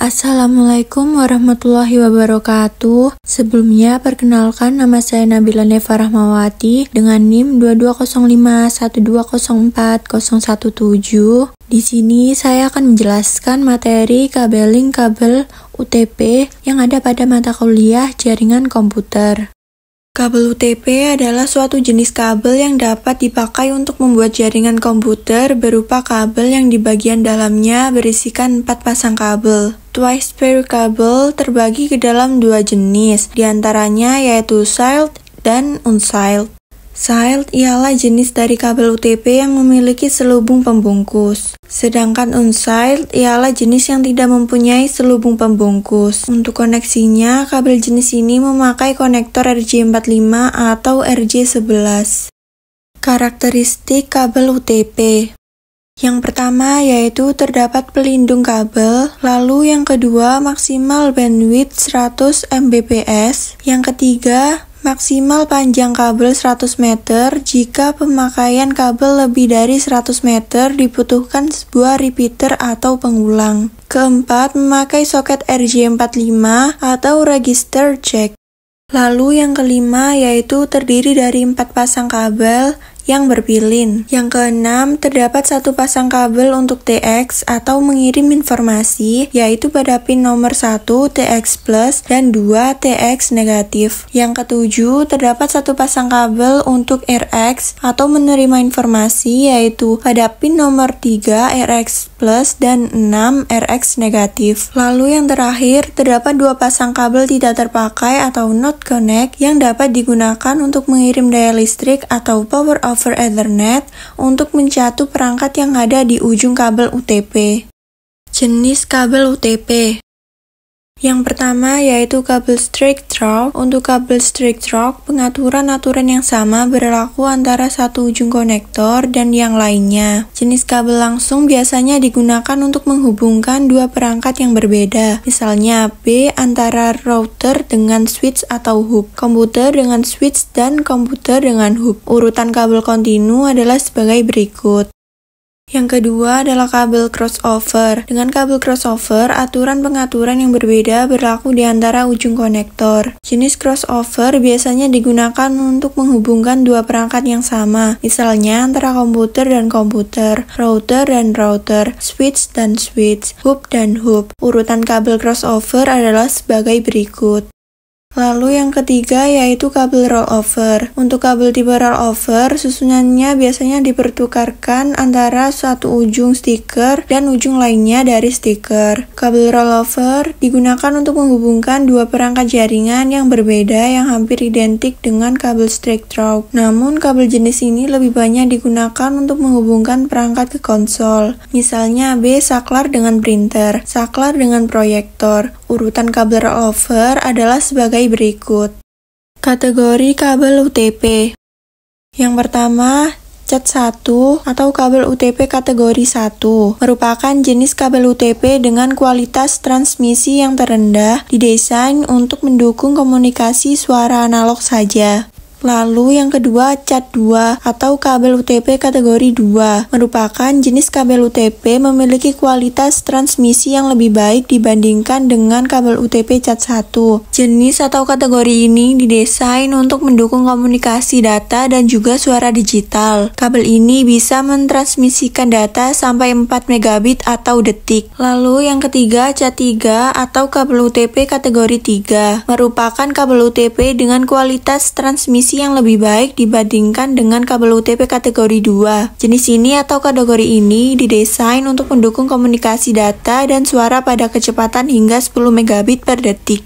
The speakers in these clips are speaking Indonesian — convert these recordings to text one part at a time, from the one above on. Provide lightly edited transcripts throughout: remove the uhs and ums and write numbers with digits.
Assalamualaikum warahmatullahi wabarakatuh. Sebelumnya perkenalkan, nama saya Nabila Neva Rahmawati dengan NIM 220512040117. Di sini saya akan menjelaskan materi kabeling kabel UTP yang ada pada mata kuliah jaringan komputer. Kabel UTP adalah suatu jenis kabel yang dapat dipakai untuk membuat jaringan komputer berupa kabel yang di bagian dalamnya berisikan 4 pasang kabel. Twice pair kabel terbagi ke dalam 2 jenis, diantaranya yaitu sealed dan unsealed. Sealed ialah jenis dari kabel UTP yang memiliki selubung pembungkus. Sedangkan unsealed ialah jenis yang tidak mempunyai selubung pembungkus. Untuk koneksinya, kabel jenis ini memakai konektor RJ45 atau RJ11. Karakteristik kabel UTP. Yang pertama yaitu terdapat pelindung kabel, lalu yang kedua maksimal bandwidth 100 Mbps, yang ketiga maksimal panjang kabel 100 meter. Jika pemakaian kabel lebih dari 100 meter dibutuhkan sebuah repeater atau pengulang. Keempat, memakai soket RJ45 atau register jack. Lalu yang kelima yaitu terdiri dari 4 pasang kabel yang berpilin. Yang keenam, terdapat 1 pasang kabel untuk TX atau mengirim informasi, yaitu pada pin nomor 1 TX plus dan 2 TX negatif. Yang ketujuh, terdapat 1 pasang kabel untuk RX atau menerima informasi, yaitu pada pin nomor 3 RX plus dan 6 RX negatif. Lalu yang terakhir, terdapat 2 pasang kabel tidak terpakai atau not connect yang dapat digunakan untuk mengirim daya listrik atau power over Ethernet untuk mencatu perangkat yang ada di ujung kabel UTP. Jenis kabel UTP. Yang pertama yaitu kabel straight through. Untuk kabel straight through, pengaturan-aturan yang sama berlaku antara satu ujung konektor dan yang lainnya. Jenis kabel langsung biasanya digunakan untuk menghubungkan 2 perangkat yang berbeda. Misalnya B antara router dengan switch atau hub, komputer dengan switch, dan komputer dengan hub. Urutan kabel kontinu adalah sebagai berikut. Yang kedua adalah kabel crossover. Dengan kabel crossover, aturan-pengaturan yang berbeda berlaku di antara ujung konektor. Jenis crossover biasanya digunakan untuk menghubungkan 2 perangkat yang sama, misalnya antara komputer dan komputer, router dan router, switch dan switch, hub dan hub. Urutan kabel crossover adalah sebagai berikut. Lalu yang ketiga yaitu kabel rollover. Untuk kabel tipe rollover, susunannya biasanya dipertukarkan antara satu ujung stiker dan ujung lainnya dari stiker. Kabel rollover digunakan untuk menghubungkan 2 perangkat jaringan yang berbeda yang hampir identik dengan kabel straight through. Namun kabel jenis ini lebih banyak digunakan untuk menghubungkan perangkat ke konsol. Misalnya B saklar dengan printer, saklar dengan proyektor. Urutan kabel rollover adalah sebagai berikut. Kategori kabel UTP. Yang pertama, Cat1 atau kabel UTP kategori 1 merupakan jenis kabel UTP dengan kualitas transmisi yang terendah, didesain untuk mendukung komunikasi suara analog saja. Lalu yang kedua, Cat2 atau kabel UTP kategori 2 merupakan jenis kabel UTP memiliki kualitas transmisi yang lebih baik dibandingkan dengan kabel UTP Cat1. Jenis atau kategori ini didesain untuk mendukung komunikasi data dan juga suara digital. Kabel ini bisa mentransmisikan data sampai 4 megabit atau detik. Lalu yang ketiga, Cat3 atau kabel UTP kategori 3 merupakan kabel UTP dengan kualitas transmisi yang lebih baik dibandingkan dengan kabel UTP kategori 2. Jenis ini atau kategori ini didesain untuk mendukung komunikasi data dan suara pada kecepatan hingga 10 megabit per detik.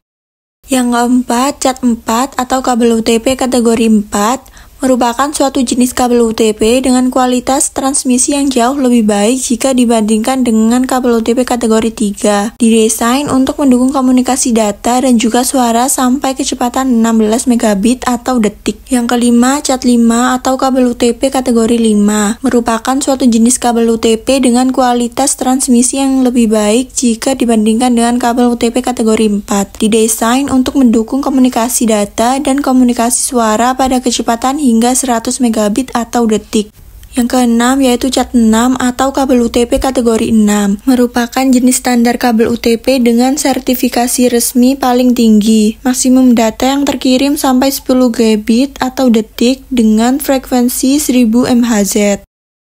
Yang keempat, Cat4 atau kabel UTP kategori 4 merupakan suatu jenis kabel UTP dengan kualitas transmisi yang jauh lebih baik jika dibandingkan dengan kabel UTP kategori 3. Didesain untuk mendukung komunikasi data dan juga suara sampai kecepatan 16 megabit atau detik. Yang kelima, Cat5 atau kabel UTP kategori 5 merupakan suatu jenis kabel UTP dengan kualitas transmisi yang lebih baik jika dibandingkan dengan kabel UTP kategori 4. Didesain untuk mendukung komunikasi data dan komunikasi suara pada kecepatan hingga 100 megabit atau detik. Yang keenam yaitu Cat6 atau kabel UTP kategori 6, merupakan jenis standar kabel UTP dengan sertifikasi resmi paling tinggi. Maksimum data yang terkirim sampai 10 Gbit atau detik dengan frekuensi 1000 MHz.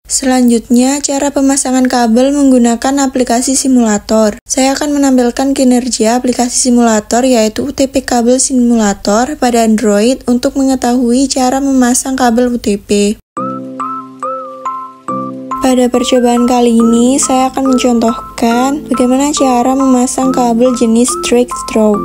Selanjutnya, cara pemasangan kabel menggunakan aplikasi simulator. Saya akan menampilkan kinerja aplikasi simulator yaitu UTP kabel simulator pada Android untuk mengetahui cara memasang kabel UTP. Pada percobaan kali ini, saya akan mencontohkan bagaimana cara memasang kabel jenis straight stroke.